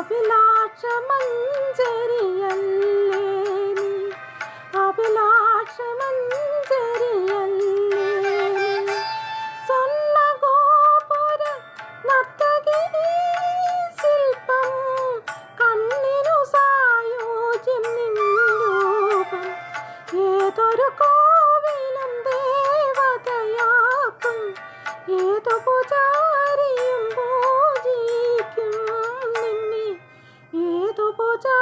അഭിലാഷമഞ്ജരിയല്ലേ നീ, അഭിലാഷമഞ്ജരിയല്ലേ നീ. സ്വർണ്ണഗോപുര നർത്തകീ ശില്പം, കണ്ണിനു സായോജ്യം നിൻ രൂപം. ഏതൊരു കോവിലും ദേവതയാക്കും, ഏതു പൂജാരിയും പൂജിക്കും നിന്നെ, ഏതു പൂജാ